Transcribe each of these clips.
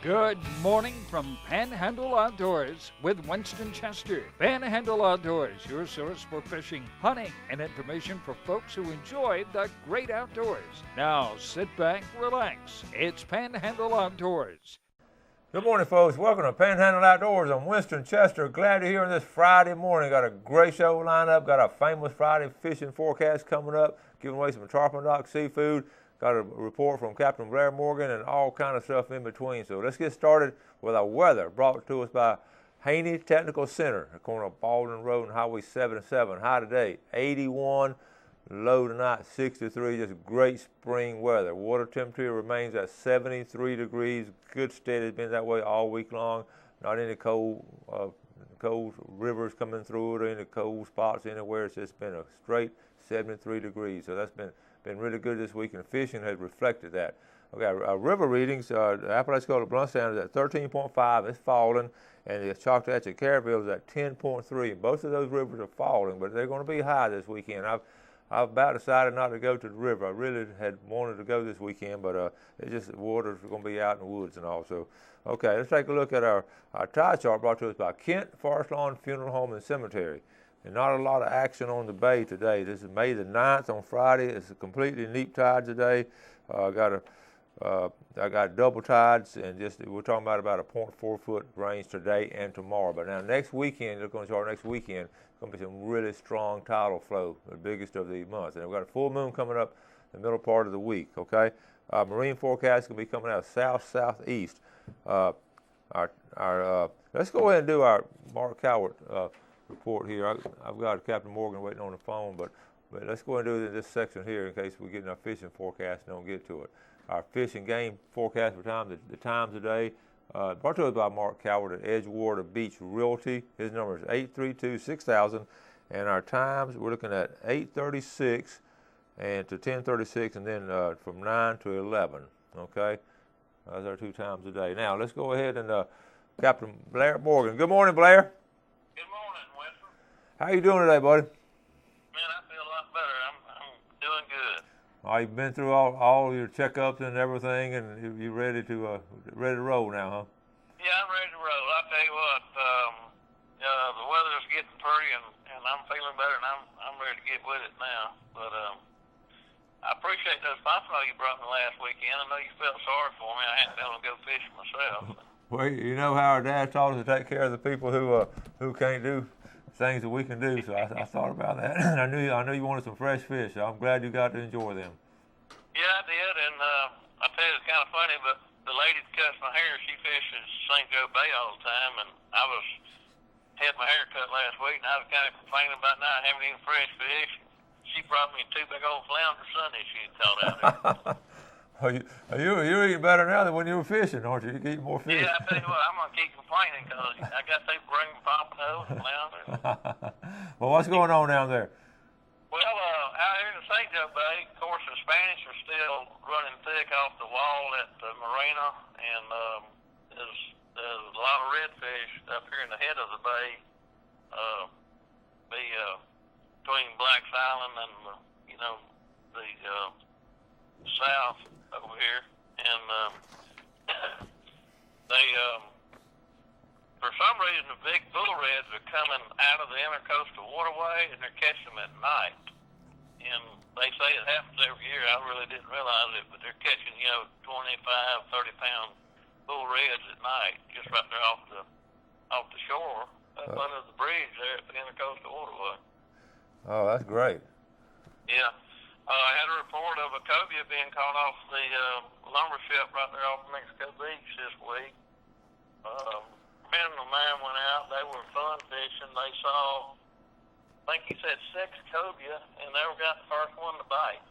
Good morning from Panhandle Outdoors with Winston Chester. Panhandle Outdoors, your source for fishing, hunting, and information for folks who enjoy the great outdoors. Now sit back, relax. It's Panhandle Outdoors. Good morning, folks. Welcome to Panhandle Outdoors. I'm Winston Chester. Glad to hear on this Friday morning. Got a great show lined up. Got a famous Friday fishing forecast coming up. Giving away some tarpon dock seafood. Got a report from Captain Blair Morgan and all kind of stuff in between. So let's get started with our weather brought to us by Haney Technical Center, the corner of Baldwin Road and Highway 77. High today, 81. Low tonight, 63. Just great spring weather. Water temperature remains at 73 degrees. Good steady. It's been that way all week long. Not any cold rivers coming through it or any cold spots anywhere. It's just been a straight 73 degrees. So that's been really good this week, and fishing has reflected that. Okay, our river readings, the Apalachicola Blunt Sound is at 13.5. It's falling, and the Choctawhatchee Caryville is at 10.3. Both of those rivers are falling, but they're going to be high this weekend. I've about decided not to go to the river. I really had wanted to go this weekend, but it's just the water's going to be out in the woods and all. So, okay, let's take a look at our tide chart brought to us by Kent Forest Lawn Funeral Home and Cemetery. And not a lot of action on the bay today. This is May the 9th on Friday. It's a completely neap tide today. I got double tides, and we're talking about a 0.4 foot range today and tomorrow. But now next weekend, look on the chart next weekend, it's going to be some really strong tidal flow, the biggest of the month. And we've got a full moon coming up in the middle part of the week, okay? Marine forecast is going to be coming out south-southeast. Let's go ahead and do our Mark Cowart report here. I've got Captain Morgan waiting on the phone, but let's go ahead and do it in this section here in case we get in our fishing forecast and don't get to it. Our fish and game forecast for time, the times today, brought to us by Mark Cowart at Edgewater Beach Realty. His number is 832-6000, and our times we're looking at 8:36 and to 10:36, and then from 9 to 11. Okay, those are our two times a day. Now let's go ahead and Captain Blair Morgan. Good morning, Blair. How you doing today, buddy? Man, I feel a lot better. I'm doing good. You've been through all your checkups and everything, and you ready to roll now, huh? Yeah, I'm ready to roll. I tell you what, the weather's getting pretty, and I'm feeling better, and I'm ready to get with it now. But I appreciate those pompano you brought me last weekend. I know you felt sorry for me. I hadn't been able to go fishing myself. Well, you know how our dad taught us to take care of the people who can't do things that we can do, so I thought about that. I knew you wanted some fresh fish, so I'm glad you got to enjoy them. Yeah, I did, and I tell you, it's kind of funny, but the lady that cuts my hair, she fishes St. Joe Bay all the time, and I had my hair cut last week, and I was kind of complaining about not having any fresh fish. She brought me 2 big old flounder sunnies she had caught out there. Well, you're eating better now than when you were fishing, aren't you? You eat more fish. Yeah, I tell you what, I'm going to keep complaining because I got to bring pompanos and flounders. Well, what's going on down there? Well, out here in the St. Joe Bay, of course, the Spanish are still running thick off the wall at the marina, and there's a lot of redfish up here in the head of the bay, between Black's Island and the south over here, and they for some reason the big bull reds are coming out of the intercoastal waterway, and they're catching them at night. And they say it happens every year. I really didn't realize it, but they're catching 25, 30-pound bull reds at night, just right there off the shore, up under the bridge there at the intercoastal waterway. Oh, that's great. Yeah. I had a report of a cobia being caught off the lumber ship right there off Mexico Beach this week. A friend of mine went out. They were fun fishing. They saw, I think he said 6 cobia, and they got the first one to bite.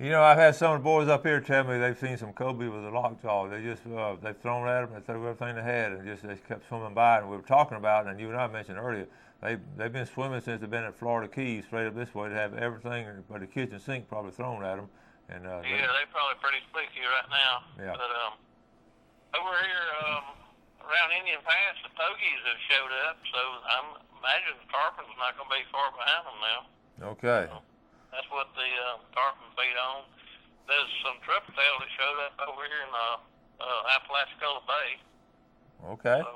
You know, I've had some of the boys up here tell me they've seen some cobia with a lockjaw. They've thrown at them, they threw everything they had, and they kept swimming by. And we were talking about, and you and I mentioned earlier, they've been swimming since they've been at Florida Keys, straight up this way. They have everything but the kitchen sink probably thrown at them. And they're probably pretty squeaky right now. Yeah. But over here around Indian Pass, the pogies have showed up, so I'm imagining the tarpon's not going to be far behind them now. Okay. So that's what the tarpon feed on. There's some triple tail that showed up over here in Apalachicola Bay. Okay. So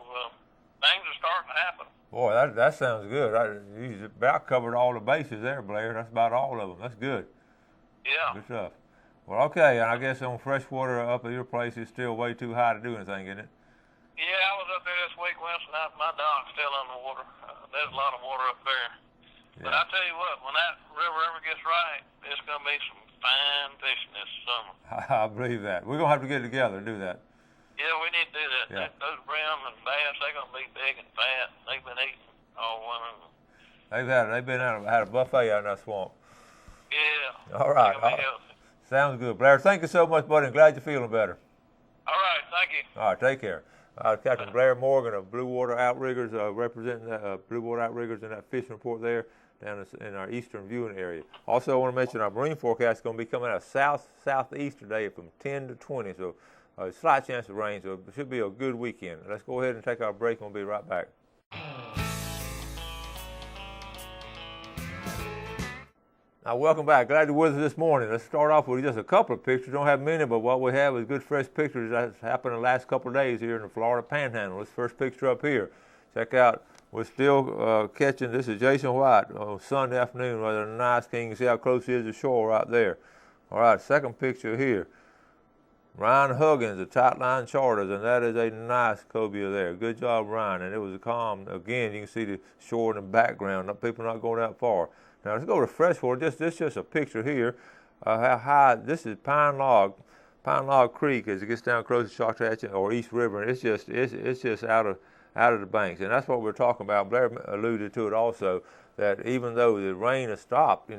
things are starting to happen. Boy, that sounds good. You about covered all the bases there, Blair. That's about all of them. That's good. Yeah. Good stuff. Well, okay, and I guess on freshwater up at your place is still way too high to do anything, isn't it? Yeah, I was up there this week, Winston. My dock's still underwater. There's a lot of water up there. Yeah. But I tell you what, when that river ever gets right, it's going to be some fine fishing this summer. I believe that. We're going to have to get together and do that. Yeah, we need to do that. Yeah. Those brim and bass, they're going to be big and fat. They've been eating all winter. They've been had a buffet out in that swamp. Yeah. All right. Sounds good, Blair. Thank you so much, buddy. I'm glad you're feeling better. All right, thank you. All right, take care. Captain Blair Morgan of Blue Water Outriggers, representing Blue Water Outriggers in that fishing report there down in our eastern viewing area. Also, I want to mention our marine forecast is going to be coming out southeast today from 10 to 20, so a slight chance of rain, so it should be a good weekend. Let's go ahead and take our break, and we'll be right back. Now, welcome back. Glad you're with us this morning. Let's start off with just a couple of pictures. Don't have many, but what we have is good fresh pictures that's happened in the last couple of days here in the Florida Panhandle. This first picture up here. Check out, we're still catching, this is Jason White on Sunday afternoon, rather nice. Can you see how close he is to shore right there? All right, second picture here. Ryan Huggins, the Tight Line Charters, and that is a nice cobia there. Good job, Ryan. And it was a calm. Again, you can see the shore in the background. People not going that far. Now let's go to freshwater. This is just a picture here. How high? This is Pine Log Creek as it gets down close to Choctaw or East River, and it's just out of the banks, and that's what we're talking about. Blair alluded to it also, that even though the rain has stopped,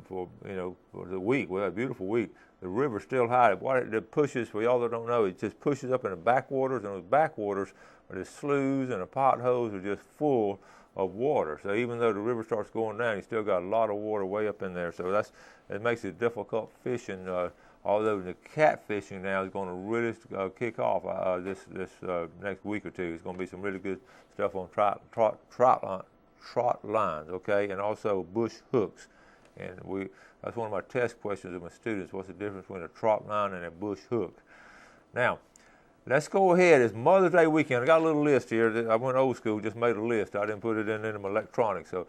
for the week, we had a beautiful week, the river's still high. What it pushes, for y'all that don't know, it just pushes up in the backwaters, and those backwaters are the sloughs and the potholes are just full of water. So even though the river starts going down, you still got a lot of water way up in there. So it makes it difficult fishing. Although the catfishing now is going to really kick off this next week or two. It's going to be some really good stuff on trot lines, okay, and also bush hooks. And that's one of my test questions of my students. What's the difference between a trot line and a bush hook? Now, let's go ahead. It's Mother's Day weekend. I got a little list here. I went old school, just made a list. I didn't put it in my electronics. So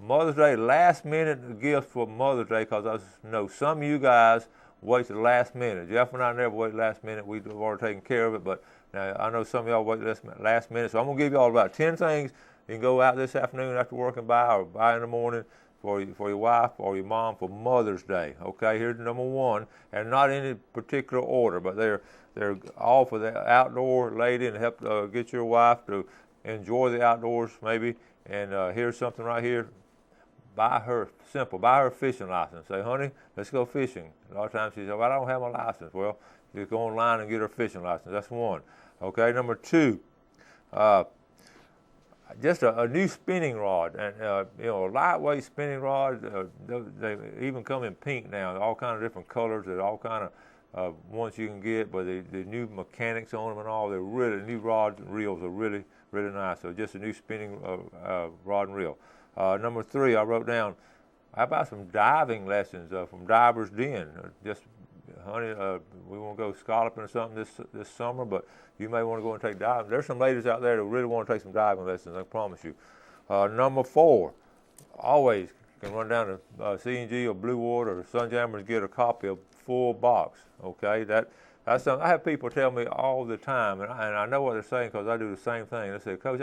Mother's Day, last minute gift for Mother's Day, because I know some of you guys wait to the last minute. Jeff and I never wait last minute. We've already taken care of it, but now I know some of y'all wait last minute. So I'm going to give y'all about 10 things you can go out this afternoon after work and buy, or buy in the morning for your wife or your mom for Mother's Day. Okay, here's number one, and not in any particular order, but they're all for the outdoor lady and help get your wife to enjoy the outdoors maybe. And here's something right here. Buy her a fishing license. Say, honey, let's go fishing. A lot of times she says, well, I don't have my license. Well, just go online and get her a fishing license. That's one. Okay, number two, just a new spinning rod, and a lightweight spinning rod. They even come in pink now, all kind of different colors. There's all kind of ones you can get, but the new mechanics on them and all. They're really new rods and reels are really nice. So just a new spinning rod and reel. Number three, I wrote down, how about some diving lessons from Diver's Den? Just, honey, we want to go scalloping or something this summer, but you may want to go and take diving. There's some ladies out there that really want to take some diving lessons, I promise you. Number four, always can run down to C&G or Blue Water or Sunjammer and get a copy of full box, okay? That's something I have people tell me all the time, and I know what they're saying because I do the same thing. They say, Coach,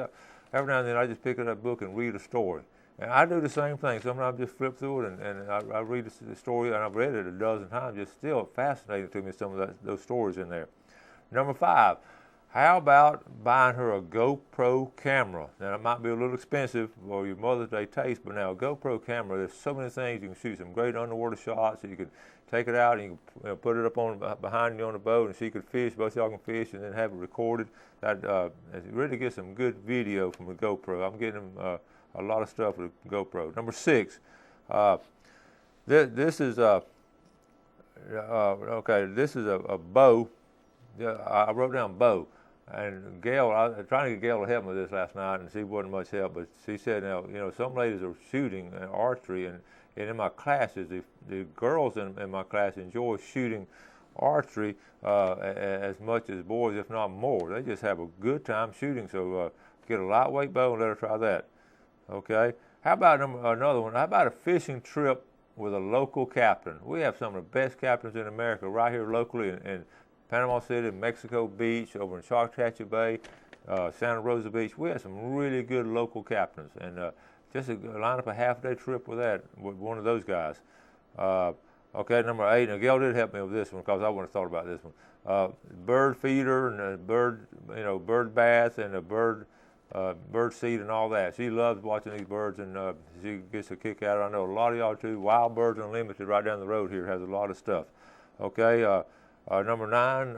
every now and then I just pick up that book and read a story. And I do the same thing. Sometimes I just flip through it and I read the story, and I've read it a dozen times. It's still fascinating to me, some of those stories in there. Number five, how about buying her a GoPro camera? Now, it might be a little expensive for your Mother's Day taste, but now a GoPro camera, there's so many things. You can shoot some great underwater shots. You can take it out and you can put it up on behind you on the boat, and she could fish. Both y'all can fish, and then have it recorded. That really gets some good video from the GoPro. I'm getting them a lot of stuff with GoPro. Number six, this is a bow. I wrote down bow, and Gail. I was trying to get Gail to help me with this last night, and she wasn't much help. But she said, some ladies are shooting archery, and in my classes, the girls in my class enjoy shooting archery as much as boys, if not more. They just have a good time shooting. So get a lightweight bow and let her try that. Okay. How about another one? How about a fishing trip with a local captain? We have some of the best captains in America right here locally in Panama City, Mexico Beach, over in Choctaw Bay, Santa Rosa Beach. We have some really good local captains, and just line up a half-day trip with one of those guys. Okay, number 8. Now, Gail did help me with this one because I wouldn't have thought about this one. Bird feeder and a bird bath and a bird seed and all that. She loves watching these birds, and she gets a kick out of it. I know a lot of y'all too. Wild Birds Unlimited right down the road here has a lot of stuff. Okay, number 9,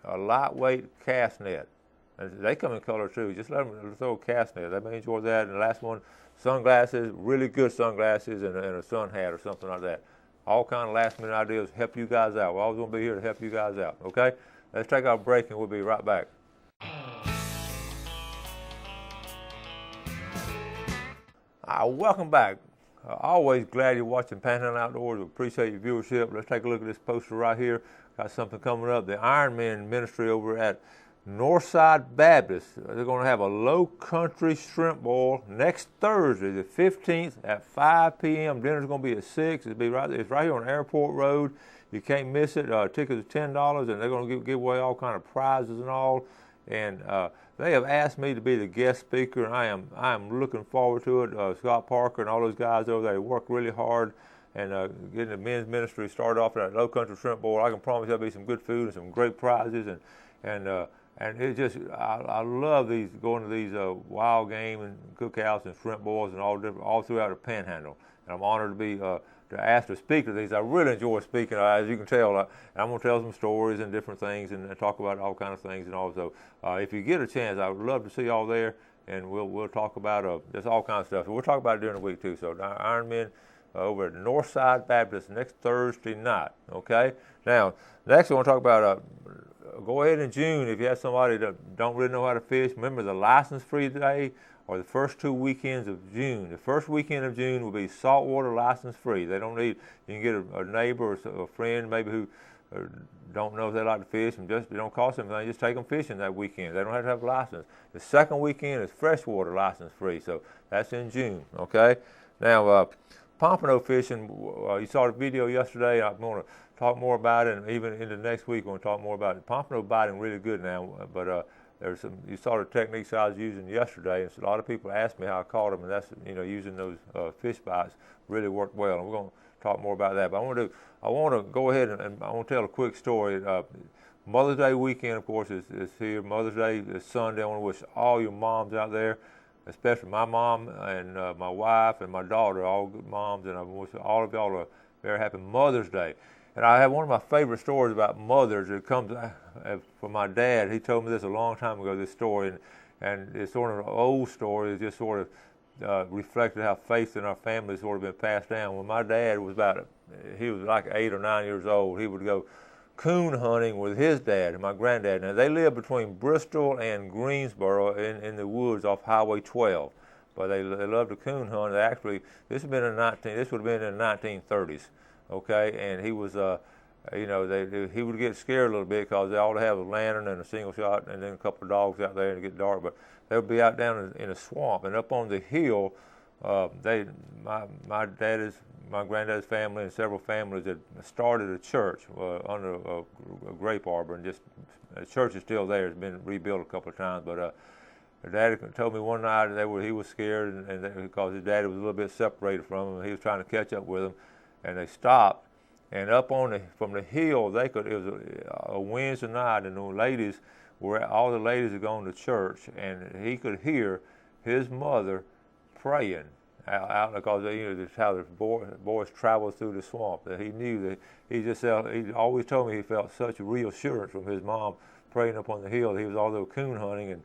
a lightweight cast net. And they come in color too. Just let them throw a cast net. They may enjoy that. And the last one, sunglasses, really good sunglasses, and a sun hat or something like that. All kind of last-minute ideas help you guys out. We're always going to be here to help you guys out. Okay, let's take our break, and we'll be right back. Welcome back. Always glad you're watching Panhandle Outdoors. We appreciate your viewership. Let's take a look at this poster right here. Got something coming up. The Ironman ministry over at Northside Baptist. They're going to have a low country shrimp boil next Thursday, the 15th at 5 p.m. Dinner's going to be at 6. It's right here on Airport Road. You can't miss it. Tickets are $10, and they're going to give away all kind of prizes and all. And they have asked me to be the guest speaker, and I am looking forward to it. Scott Parker and all those guys over there work really hard, and getting the men's ministry started off in that low country shrimp boil. I can promise there'll be some good food and some great prizes, and it just I love going to these wild game and cookouts and shrimp boils and all throughout the Panhandle. And I'm honored to be to ask to speak to these. I really enjoy speaking, as you can tell. I'm going to tell some stories and different things and talk about all kinds of things. And also, if you get a chance, I would love to see y'all there, and we'll talk about just all kinds of stuff. We'll talk about it during the week too. So Ironman over at Northside Baptist next Thursday night. Okay. Now, next I want to talk about. Go ahead in June if you have somebody that don't really know how to fish. Remember the license-free day or the first 2 weekends of June. The first weekend of June will be saltwater license-free. They don't need. You can get a neighbor or a friend maybe who don't know if they like to fish, and it don't cost them anything. Just take them fishing that weekend. They don't have to have a license. The second weekend is freshwater license-free, so that's in June. Okay. Now, pompano fishing. You saw the video yesterday. I'm going to talk more about it, and even into next week we're going to talk more about it. Pompano biting really good now, but you saw the techniques I was using yesterday, and so a lot of people asked me how I caught them, and that's using those fish bites really worked well, and we're going to talk more about that. But I want to go ahead and I want to tell a quick story. Mother's Day weekend, of course, is here. Mother's Day is Sunday. I want to wish all your moms out there, especially my mom and my wife and my daughter, all good moms, and I wish all of y'all a very happy Mother's Day. And I have one of my favorite stories about mothers. It comes from my dad. He told me this a long time ago, this story, and it's sort of an old story. It just sort of reflected how faith in our family has sort of been passed down. When my dad was he was like 8 or 9 years old, he would go coon hunting with his dad and my granddad. Now, they lived between Bristol and Greensboro in the woods off Highway 12. But they loved to coon hunt. This would have been in the 1930s. Okay, and he was, he would get scared a little bit because they ought to have a lantern and a single shot and then a couple of dogs out there and it get dark. But they would be out down in a swamp, and up on the hill, my granddad's family and several families had started a church under a grape arbor, and the church is still there. It's been rebuilt a couple of times, but Daddy told me one night he was scared, and because his daddy was a little bit separated from him, and he was trying to catch up with him. And they stopped, and up from the hill, it was a Wednesday night, and all the ladies had gone to church, and he could hear his mother praying out because that's how the boys traveled through the swamp. That he knew that he always told me he felt such reassurance from his mom praying up on the hill. He was although coon hunting, and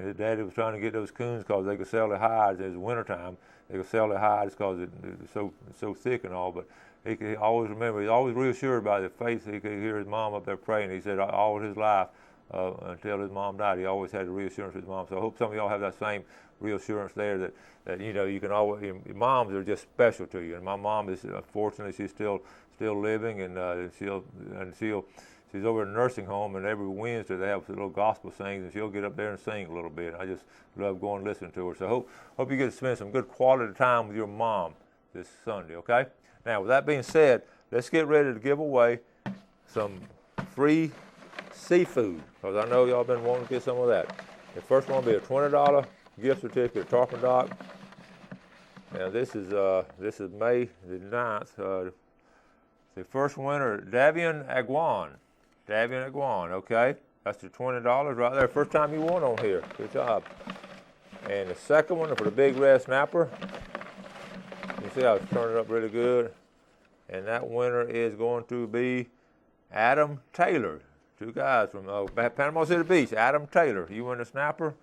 his daddy was trying to get those coons because they could sell their hides. It was wintertime. They could sell their hides because it's so thick and all, but he could always remember. He's always reassured by the faith. He could hear his mom up there praying. He said all his life until his mom died, he always had the reassurance of his mom. So I hope some of y'all have that same reassurance there that you can always. Your moms are just special to you. And my mom is, unfortunately, she's still living, and she'll She's over at a nursing home, and every Wednesday they have little gospel sings, and she'll get up there and sing a little bit. I just love going and listening to her. So hope you get to spend some good quality time with your mom this Sunday, okay? Now, with that being said, let's get ready to give away some free seafood, because I know y'all been wanting to get some of that. The first one will be a $20 gift certificate to Tarpon Dock. Now, this is May the 9th. The first winner, Davian Aguan. Davian Aguan, okay? That's your $20 right there. First time you won on here. Good job. And the second one for the big red snapper. You see how it's turning up really good. And that winner is going to be Adam Taylor. Two guys from Panama City Beach. Adam Taylor. You win the snapper.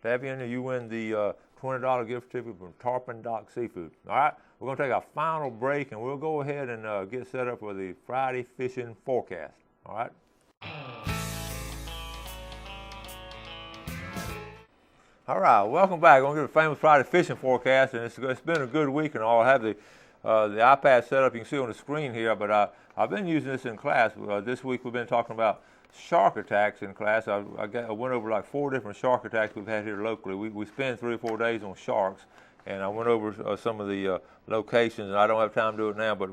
Davian, you win the $20 gift certificate from Tarpon Dock Seafood. All right, we're going to take our final break, and we'll go ahead and get set up for the Friday fishing forecast. All right. All right, welcome back. We're going to get the famous Friday fishing forecast, and it's been a good week and all. I have the iPad set up. You can see on the screen here, but I've been using this in class. This week we've been talking about shark attacks in class. I went over like 4 different shark attacks we've had here locally. We spend 3 or 4 days on sharks, and I went over some of the locations, and I don't have time to do it now, but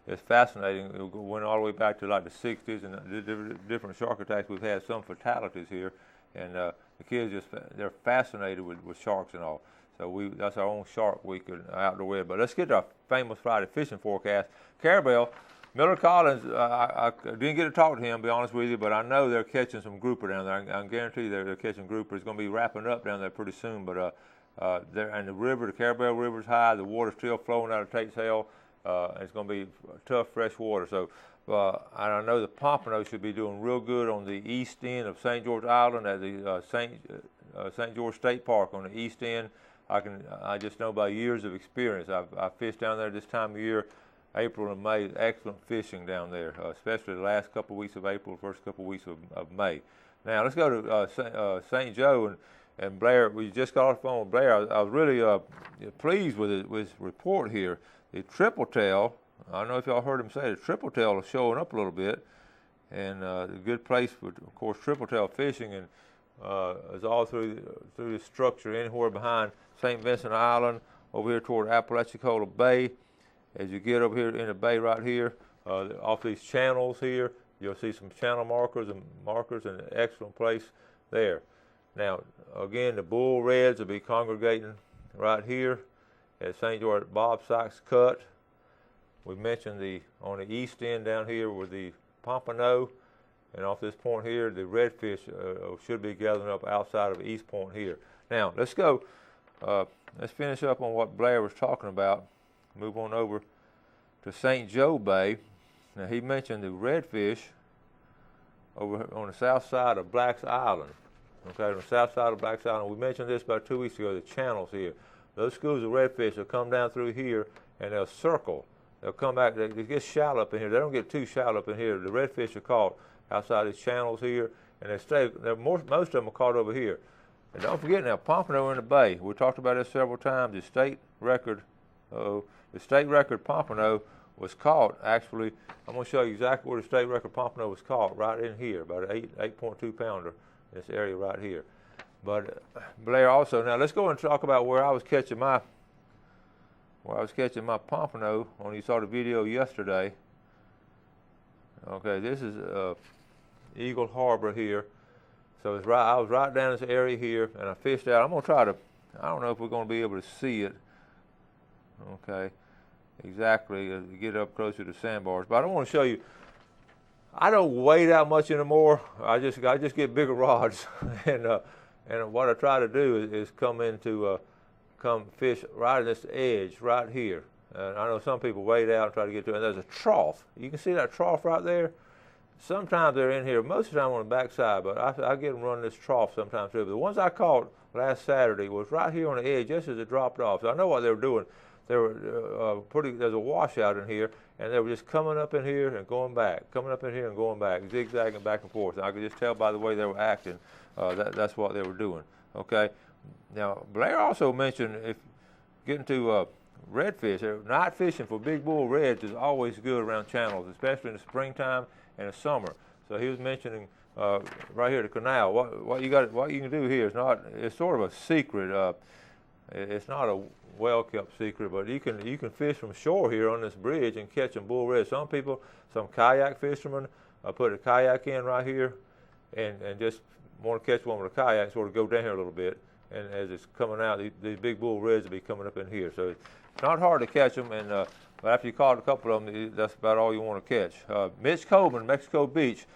it's fascinating. We went all the way back to like the 60s, and the different shark attacks we've had, some fatalities here, and the kids they're fascinated with sharks and all. So that's our own shark week outdoor web. But let's get to our famous Friday fishing forecast. Carabel, Miller Collins, I didn't get to talk to him, to be honest with you, but I know they're catching some grouper down there. I guarantee they're catching grouper. It's going to be wrapping up down there pretty soon. But and the river, the Carabel River's high. The water's still flowing out of Tate's Hell. It's going to be tough, fresh water. So and I know the Pompano should be doing real good on the east end of St. George Island at the St. George State Park on the east end. I just know by years of experience. I've fished down there this time of year. April and May, excellent fishing down there, especially the last couple of weeks of April, first couple of weeks of May. Now let's go to St. Joe and Blair. We just got off the phone with Blair. I was really pleased with his report here. The triple tail, I don't know if y'all heard him say, the triple tail is showing up a little bit, and a good place for, of course, triple tail fishing, and is all through the structure anywhere behind St. Vincent Island, over here toward Apalachicola Bay. As you get over here in the bay right here, off these channels here, you'll see some channel markers and an excellent place there. Now, again, the bull reds will be congregating right here at St. George Bob Sykes Cut. We mentioned on the east end down here with the Pompano, and off this point here, the redfish should be gathering up outside of East Point here. Now, let's go. Let's finish up on what Blair was talking about. Move on over to St. Joe Bay. Now, he mentioned the redfish over on the south side of Black's Island. Okay, on the south side of Black's Island. We mentioned this about 2 weeks ago, the channels here. Those schools of redfish will come down through here, and they'll circle. They'll come back. They get shallow up in here. They don't get too shallow up in here. The redfish are caught outside these channels here, and they stay. Most of them are caught over here. And don't forget now, Pompano in the bay. We talked about this several times. The state record Pompano was caught. Actually, I'm going to show you exactly where the state record Pompano was caught. Right in here, about an 8.2 pounder. This area right here. But Blair also. Now let's go and talk about where I was catching my Pompano. When you saw the video yesterday. Okay, this is Eagle Harbor here. So I was right down this area here, and I fished out. I'm going to try to, I don't know if we're going to be able to see it, okay, exactly, as we get up closer to the sandbars. But I don't want to show you, I don't wade out much anymore. I just get bigger rods, and what I try to do is come fish right at this edge right here. And I know some people wade out and try to get to it. And there's a trough. You can see that trough right there. Sometimes they're in here, most of the time on the backside, but I get them running this trough sometimes too. But the ones I caught last Saturday was right here on the edge, just as it dropped off. So I know what they were doing. They were there's a washout in here, and they were just coming up in here and going back, coming up in here and going back, zigzagging back and forth. And I could just tell by the way they were acting, that's what they were doing. Okay. Now Blair also mentioned if getting to redfish, night fishing for big bull reds is always good around channels, especially in the springtime and the summer. So he was mentioning right here the canal. What you can do here is it's sort of a secret. It's not a well-kept secret, but you can fish from shore here on this bridge and catch some bull reds. Some kayak fishermen put a kayak in right here and just want to catch one with a kayak, sort of go down here a little bit, and as it's coming out, these big bull reds will be coming up in here. So it's not hard to catch them, and but after you caught a couple of them, that's about all you want to catch. Mitch Coleman, Mexico Beach,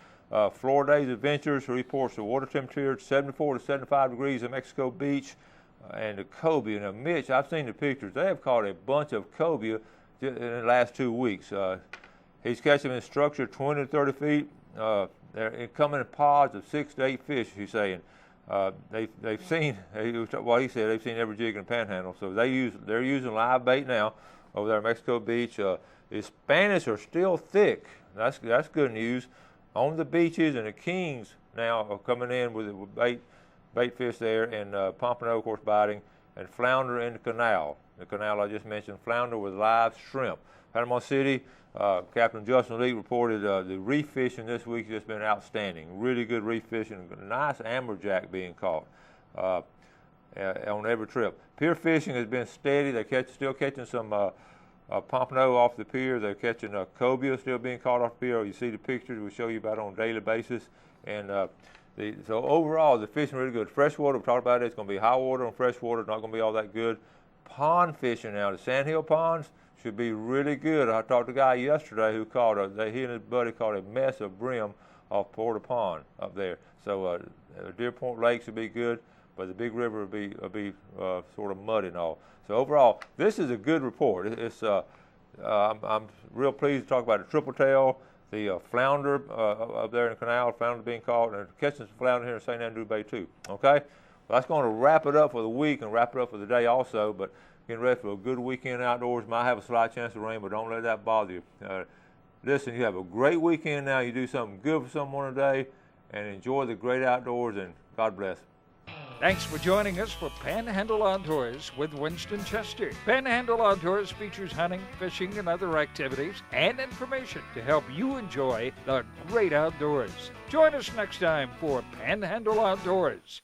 Florida Days Adventures reports the water temperature 74 to 75 degrees in Mexico Beach, and the cobia. Now, Mitch, I've seen the pictures. They have caught a bunch of cobia in the last 2 weeks. He's catching them in structure 20 to 30 feet. They're coming in pods of 6 to 8 fish, he's saying. They've seen, what he said, they've seen every jig in the Panhandle. So they're using live bait now over there at Mexico Beach. The Spanish are still thick. That's good news. On the beaches, and the kings now are coming in with bait fish there, and pompano, of course, biting, and flounder in the canal. The canal I just mentioned, flounder with live shrimp. Panama City, Captain Justin Lee reported the reef fishing this week has just been outstanding. Really good reef fishing, nice amberjack being caught on every trip. Pier fishing has been steady. They're still catching some pompano off the pier. They're catching cobia still being caught off the pier. You see the pictures we show you about on a daily basis. And so overall, the fishing really good. Freshwater, we talked about it. It's going to be high water on freshwater. Not going to be all that good. Pond fishing now, the sandhill ponds should be really good. I talked to a guy yesterday who caught he and his buddy caught a mess of brim off Porter Pond up there. So Deer Point Lake should be good, but the big river will be sort of muddy and all. So overall, this is a good report. I'm real pleased to talk about the triple tail, the flounder up there in the canal, flounder being caught, and catching some flounder here in St. Andrew Bay too. Okay, well, that's going to wrap it up for the week and wrap it up for the day also. But getting ready for a good weekend outdoors. Might have a slight chance of rain, but don't let that bother you. Listen, you have a great weekend now. You do something good for someone today, and enjoy the great outdoors, and God bless. Thanks for joining us for Panhandle Outdoors with Winston Chester. Panhandle Outdoors features hunting, fishing, and other activities and information to help you enjoy the great outdoors. Join us next time for Panhandle Outdoors.